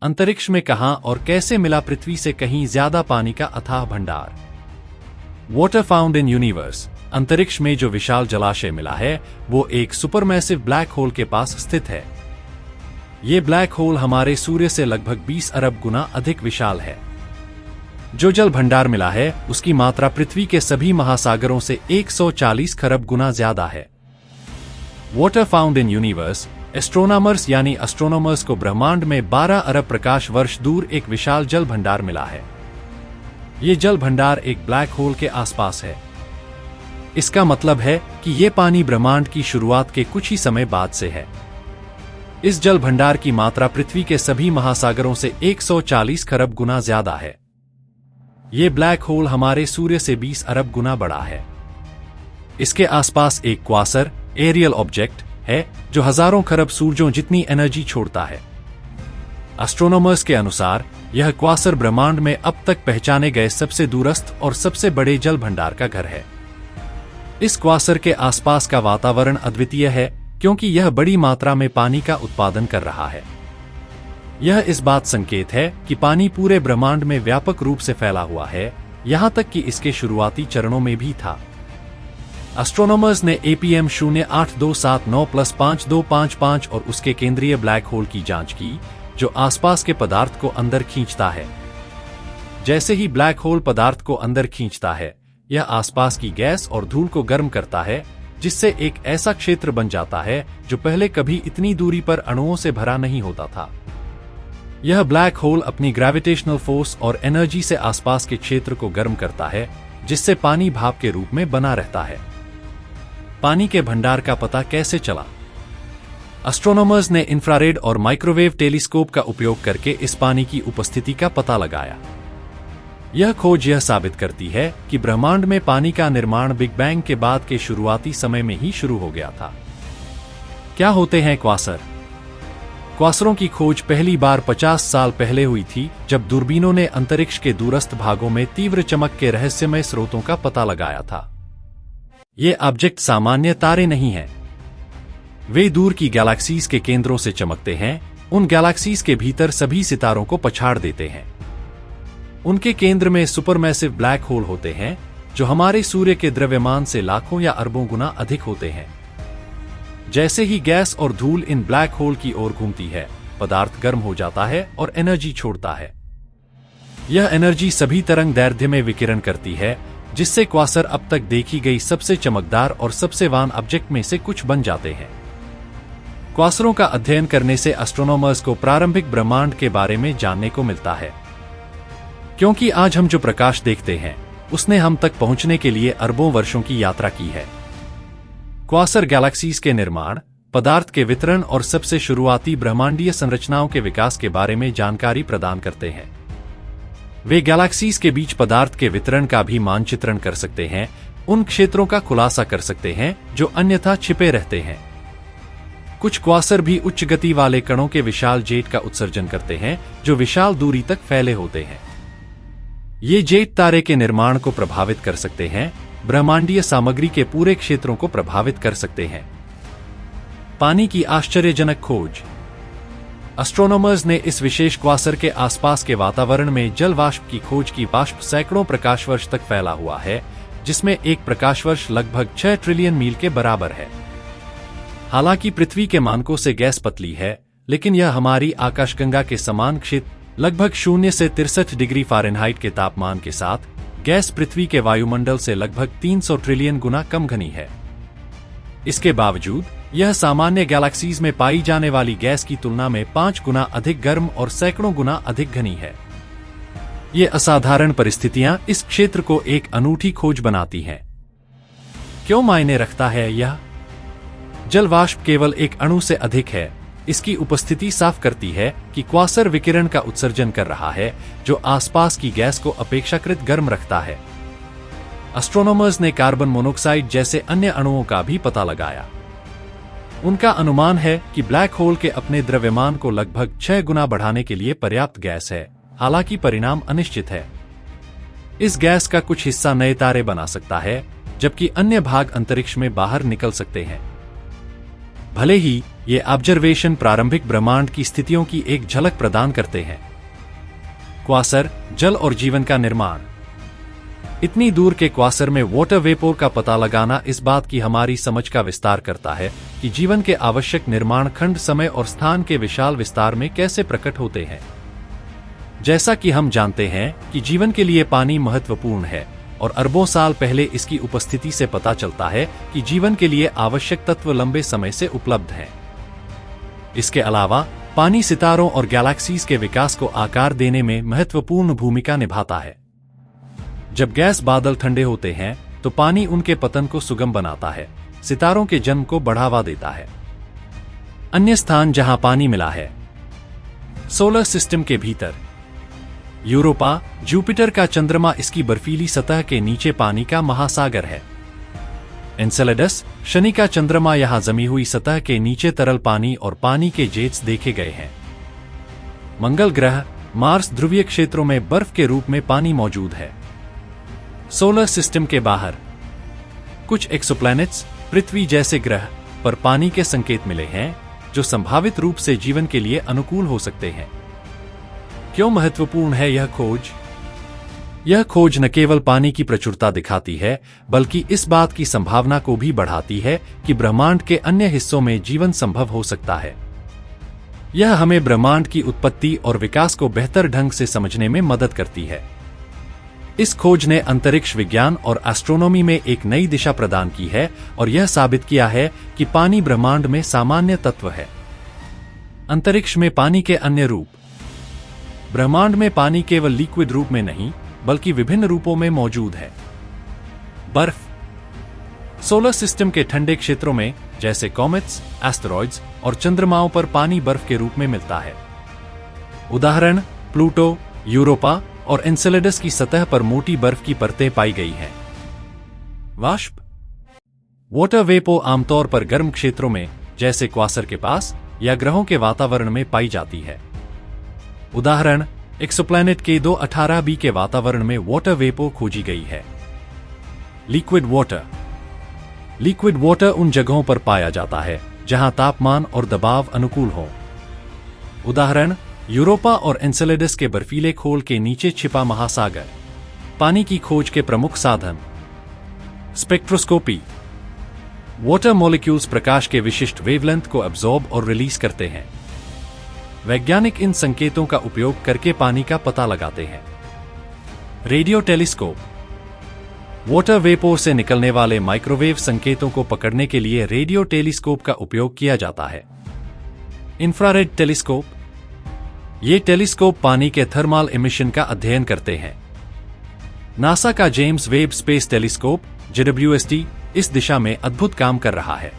अंतरिक्ष में कहां और कैसे मिला पृथ्वी से कहीं ज्यादा पानी का अथाह भंडार। Water found in universe. अंतरिक्ष में जो विशाल जलाशय मिला है वो एक सुपरमैसिव ब्लैक होल के पास स्थित है। ये ब्लैक होल हमारे सूर्य से लगभग 20 अरब गुना अधिक विशाल है। जो जल भंडार मिला है उसकी मात्रा पृथ्वी के सभी महासागरों से 140 खरब गुना ज्यादा है। Water found in universe. Astronomers यानी एस्ट्रोनॉमर्स को ब्रह्मांड में 12 अरब प्रकाश वर्ष दूर एक विशाल जल भंडार मिला है। ये जल भंडार एक ब्लैक होल के आसपास है। इसका मतलब है कि ये पानी ब्रह्मांड की शुरुआत के कुछ ही समय बाद से है। इस जल भंडार की मात्रा पृथ्वी के सभी महासागरों से 140 खरब गुना ज्यादा है। ये ब्लैक होल हमारे सूर्य से 20 अरब गुना बड़ा है। इसके आसपास एक क्वासर एरियल ऑब्जेक्ट है जो हजारों खरब सूरजों जितनी एनर्जी छोड़ता है। एस्ट्रोनॉमर्स के अनुसार यह क्वासर ब्रह्मांड में अब तक पहचाने गए सबसे दूरस्थ और सबसे बड़े जल भंडार का घर है। इस क्वासर के आसपास का वातावरण अद्वितीय है क्योंकि यह बड़ी मात्रा में पानी का उत्पादन कर रहा है। यह इस बात संकेत है कि पानी पूरे ब्रह्मांड में व्यापक रूप से फैला हुआ है, यहां तक कि इसके शुरुआती चरणों में भी था। एस्ट्रोनॉमर्स ने APM 0827955255 और उसके केंद्रीय ब्लैक होल की जांच की, जो आसपास के पदार्थ को अंदर खींचता है। जैसे ही ब्लैक होल पदार्थ को अंदर खींचता है, यह आसपास की गैस और धूल को गर्म करता है, जिससे एक ऐसा क्षेत्र बन जाता है जो पहले कभी इतनी दूरी पर अणुओं से भरा नहीं होता था। यह ब्लैक होल अपनी ग्रेविटेशनल फोर्स और एनर्जी से आसपास के क्षेत्र को गर्म करता है, जिससे पानी भाप के रूप में बना रहता है। पानी के भंडार का पता कैसे चला? एस्ट्रोनॉमर्स ने इंफ्रारेड और माइक्रोवेव टेलीस्कोप का उपयोग करके इस पानी की उपस्थिति का पता लगाया। यह खोज यह साबित करती है कि ब्रह्मांड में पानी का निर्माण बिग बैंग के बाद के शुरुआती समय में ही शुरू हो गया था। क्या होते हैं क्वासर? क्वासरों की खोज पहली बार 50 साल पहले हुई थी, जब दूरबीनों ने अंतरिक्ष के दूरस्थ भागों में तीव्र चमक के रहस्यमय स्रोतों का पता लगाया था। ये ऑब्जेक्ट सामान्य तारे नहीं हैं। वे दूर की गैलेक्सीज के केंद्रों से चमकते हैं, उन गैलेक्सीज के भीतर सभी सितारों को पछाड़ देते हैं। उनके केंद्र में सुपरमैसिव ब्लैक होल होते हैं, जो हमारे सूर्य के द्रव्यमान से लाखों या अरबों गुना अधिक होते हैं। जैसे ही गैस और धूल इन ब्लैक होल की ओर घूमती है, पदार्थ गर्म हो जाता है और एनर्जी छोड़ता है। यह एनर्जी सभी तरंग दैर्ध्य में विकिरण करती है, जिससे क्वासर अब तक देखी गई सबसे चमकदार और सबसे वान ऑब्जेक्ट में से कुछ बन जाते हैं। क्वासरों का अध्ययन करने से एस्ट्रोनॉमर्स को प्रारंभिक ब्रह्मांड के बारे में जानने को मिलता है, क्योंकि आज हम जो प्रकाश देखते हैं उसने हम तक पहुंचने के लिए अरबों वर्षों की यात्रा की है। क्वासर गैलेक्सीज के निर्माण, पदार्थ के वितरण और सबसे शुरुआती ब्रह्मांडीय संरचनाओं के विकास के बारे में जानकारी प्रदान करते हैं। वे गैलेक्सीज के बीच पदार्थ के वितरण का भी मानचित्रण कर सकते हैं, उन क्षेत्रों का खुलासा कर सकते हैं जो अन्यथा छिपे रहते हैं। कुछ क्वासर भी उच्च गति वाले कणों के विशाल जेट का उत्सर्जन करते हैं, जो विशाल दूरी तक फैले होते हैं। ये जेट तारे के निर्माण को प्रभावित कर सकते हैं, ब्रह्मांडीय सामग्री के पूरे क्षेत्रों को प्रभावित कर सकते हैं। पानी की आश्चर्यजनक खोज। एस्ट्रोनॉमर्स ने इस विशेष क्वासर के आसपास के वातावरण में जल वाष्प की खोज की। वाष्प सैकड़ों प्रकाश वर्ष तक फैला हुआ है, जिसमें एक प्रकाश वर्ष लगभग 6 ट्रिलियन मील के बराबर है। हालांकि पृथ्वी के मानकों से गैस पतली है, लेकिन यह हमारी आकाशगंगा के समान क्षेत्र लगभग 0 से 63 डिग्री फ़ारेनहाइट के तापमान के साथ गैस पृथ्वी के वायुमंडल से लगभग 300 ट्रिलियन गुना कम घनी है। इसके बावजूद यह सामान्य गैलेक्सीज में पाई जाने वाली गैस की तुलना में 5 गुना अधिक गर्म और सैकड़ों गुना अधिक घनी है। ये असाधारण परिस्थितियां इस क्षेत्र को एक अनूठी खोज बनाती हैं। क्यों मायने रखता है यह? जल वाष्प केवल एक अणु से अधिक है। इसकी उपस्थिति साफ करती है कि क्वासर विकिरण का उत्सर्जन कर रहा है, जो आसपास की गैस को अपेक्षाकृत गर्म रखता है। एस्ट्रोनॉमर्स ने कार्बन मोनोक्साइड जैसे अन्य अणुओं का भी पता लगाया। उनका अनुमान है कि ब्लैक होल के अपने द्रव्यमान को लगभग 6 गुना बढ़ाने के लिए पर्याप्त गैस है, हालांकि परिणाम अनिश्चित है। इस गैस का कुछ हिस्सा नए तारे बना सकता है, जबकि अन्य भाग अंतरिक्ष में बाहर निकल सकते हैं। भले ही ये ऑब्जर्वेशन प्रारंभिक ब्रह्मांड की स्थितियों की एक झलक प्रदान करते हैं। क्वासर, जल और जीवन का निर्माण। इतनी दूर के क्वासर में वाटर वेपोर का पता लगाना इस बात की हमारी समझ का विस्तार करता है कि जीवन के आवश्यक निर्माण खंड समय और स्थान के विशाल विस्तार में कैसे प्रकट होते हैं। जैसा कि हम जानते हैं कि जीवन के लिए पानी महत्वपूर्ण है और अरबों साल पहले इसकी उपस्थिति से पता चलता है कि जीवन के लिए आवश्यक तत्व लंबे समय से उपलब्ध हैं। इसके अलावा पानी सितारों और गैलेक्सीज के विकास को आकार देने में महत्वपूर्ण भूमिका निभाता है। जब गैस बादल ठंडे होते हैं तो पानी उनके पतन को सुगम बनाता है, सितारों के जन्म को बढ़ावा देता है। अन्य स्थान जहां पानी मिला है। सोलर सिस्टम के भीतर यूरोपा, जुपिटर का चंद्रमा इसकी बर्फीली सतह के नीचे पानी का महासागर है। एन्सेलेडस, शनि का चंद्रमा यहां जमी हुई सतह के नीचे तरल पानी और पानी के जेट्स देखे गए हैं। मंगल ग्रह, मार्स ध्रुवीय क्षेत्रों में बर्फ के रूप में पानी मौजूद है। सोलर सिस्टम के बाहर कुछ एक्सोप्लैनेट्स, पृथ्वी जैसे ग्रह पर पानी के संकेत मिले हैं जो संभावित रूप से जीवन के लिए अनुकूल हो सकते हैं। क्यों महत्वपूर्ण है यह खोज? यह खोज न केवल पानी की प्रचुरता दिखाती है बल्कि इस बात की संभावना को भी बढ़ाती है कि ब्रह्मांड के अन्य हिस्सों में जीवन संभव हो सकता है। यह हमें ब्रह्मांड की उत्पत्ति और विकास को बेहतर ढंग से समझने में मदद करती है। इस खोज ने अंतरिक्ष विज्ञान और एस्ट्रोनॉमी में एक नई दिशा प्रदान की है और यह साबित किया है कि पानी ब्रह्मांड में सामान्य तत्व है। अंतरिक्ष में पानी के अन्य रूप। ब्रह्मांड में पानी केवल लिक्विड रूप में नहीं बल्कि विभिन्न रूपों में मौजूद है। बर्फ। सोलर सिस्टम के ठंडे क्षेत्रों में जैसे कॉमेट्स, एस्टेरॉइड्स और चंद्रमाओं पर पानी बर्फ के रूप में मिलता है। उदाहरण, प्लूटो, यूरोपा और एन्सेलेडस की सतह पर मोटी बर्फ की परतें पाई गई हैं। वाष्प। वाटर वेपो आमतौर पर गर्म क्षेत्रों में जैसे क्वासर के पास या ग्रहों के वातावरण में पाई जाती है। उदाहरण, एक्सोप्लैनेट के 218b के वातावरण में वाटर वेपो खोजी गई है। Liquid water. लिक्विड वाटर उन जगहों पर पाया जाता है जहां तापमान और दबाव अनुकूल हो। उदाहरण, यूरोपा और एन्सेलेडस के बर्फीले खोल के नीचे छिपा महासागर। पानी की खोज के प्रमुख साधन। स्पेक्ट्रोस्कोपी। वाटर मॉलिक्यूल्स प्रकाश के विशिष्ट वेवलेंथ को एब्जॉर्ब और रिलीज करते हैं। वैज्ञानिक इन संकेतों का उपयोग करके पानी का पता लगाते हैं। Radio telescope. वाटर वेपोर से निकलने वाले माइक्रोवेव संकेतों को पकड़ने के लिए रेडियो टेलीस्कोप का उपयोग किया जाता है। Infrared telescope. ये टेलीस्कोप पानी के थर्मल एमिशन का अध्ययन करते हैं। नासा का James Webb space telescope JWST इस दिशा में अद्भुत काम कर रहा है।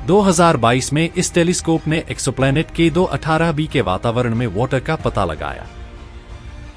2022 में इस टेलीस्कोप ने एक्सोप्लैनेट के 218b के वातावरण में वाटर का पता लगाया।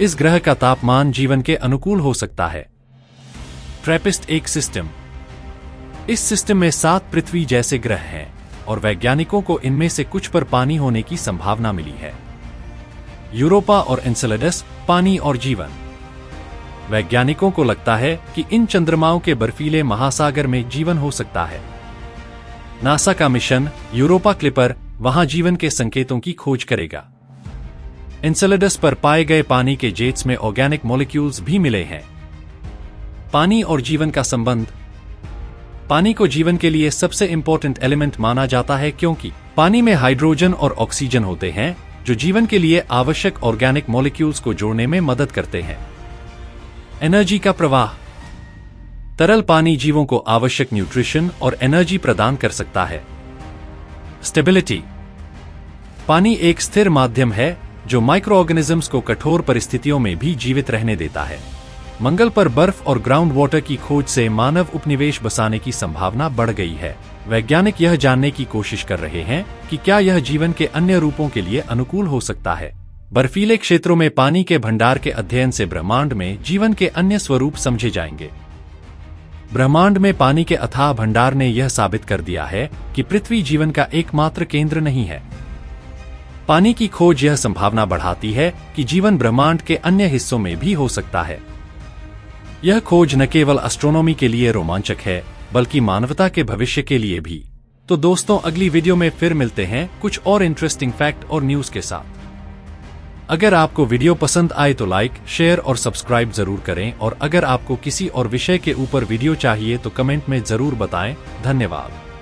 इस ग्रह का तापमान जीवन के अनुकूल हो सकता है। ट्रैपिस्ट एक सिस्टम। इस सिस्टम में 7 पृथ्वी जैसे ग्रह हैं और वैज्ञानिकों को इनमें से कुछ पर पानी होने की संभावना मिली है। यूरोपा और एन्सेलेडस, पानी और जीवन। वैज्ञानिकों को लगता है कि इन चंद्रमाओं के बर्फीले महासागर में जीवन हो सकता है। नासा का मिशन यूरोपा क्लिपर वहां जीवन के संकेतों की खोज करेगा। एन्सेलेडस पर पाए गए पानी के जेट्स में ऑर्गेनिक मॉलिक्यूल्स भी मिले हैं। पानी और जीवन का संबंध। पानी को जीवन के लिए सबसे इंपॉर्टेंट एलिमेंट माना जाता है क्योंकि पानी में हाइड्रोजन और ऑक्सीजन होते हैं जो जीवन के लिए आवश्यक ऑर्गेनिक मॉलिक्यूल्स को जोड़ने में मदद करते हैं। एनर्जी का प्रवाह। तरल पानी जीवों को आवश्यक न्यूट्रिशन और एनर्जी प्रदान कर सकता है। स्टेबिलिटी। पानी एक स्थिर माध्यम है जो माइक्रोऑर्गेनिजम्स को कठोर परिस्थितियों में भी जीवित रहने देता है। मंगल पर बर्फ और ग्राउंड वाटर की खोज से मानव उपनिवेश बसाने की संभावना बढ़ गई है। वैज्ञानिक यह जानने की कोशिश कर रहे हैं कि क्या यह जीवन के अन्य रूपों के लिए अनुकूल हो सकता है। बर्फीले क्षेत्रों में पानी के भंडार के अध्ययन से ब्रह्मांड में जीवन के अन्य स्वरूप समझे जाएंगे। ब्रह्मांड में पानी के अथाह भंडार ने यह साबित कर दिया है कि पृथ्वी जीवन का एकमात्र केंद्र नहीं है। पानी की खोज यह संभावना बढ़ाती है कि जीवन ब्रह्मांड के अन्य हिस्सों में भी हो सकता है। यह खोज न केवल एस्ट्रोनॉमी के लिए रोमांचक है बल्कि मानवता के भविष्य के लिए भी। तो दोस्तों अगली वीडियो में फिर मिलते हैं कुछ और इंटरेस्टिंग फैक्ट और न्यूज के साथ। अगर आपको वीडियो पसंद आए तो लाइक, शेयर और सब्सक्राइब जरूर करें, और अगर आपको किसी और विषय के ऊपर वीडियो चाहिए तो कमेंट में जरूर बताएं। धन्यवाद।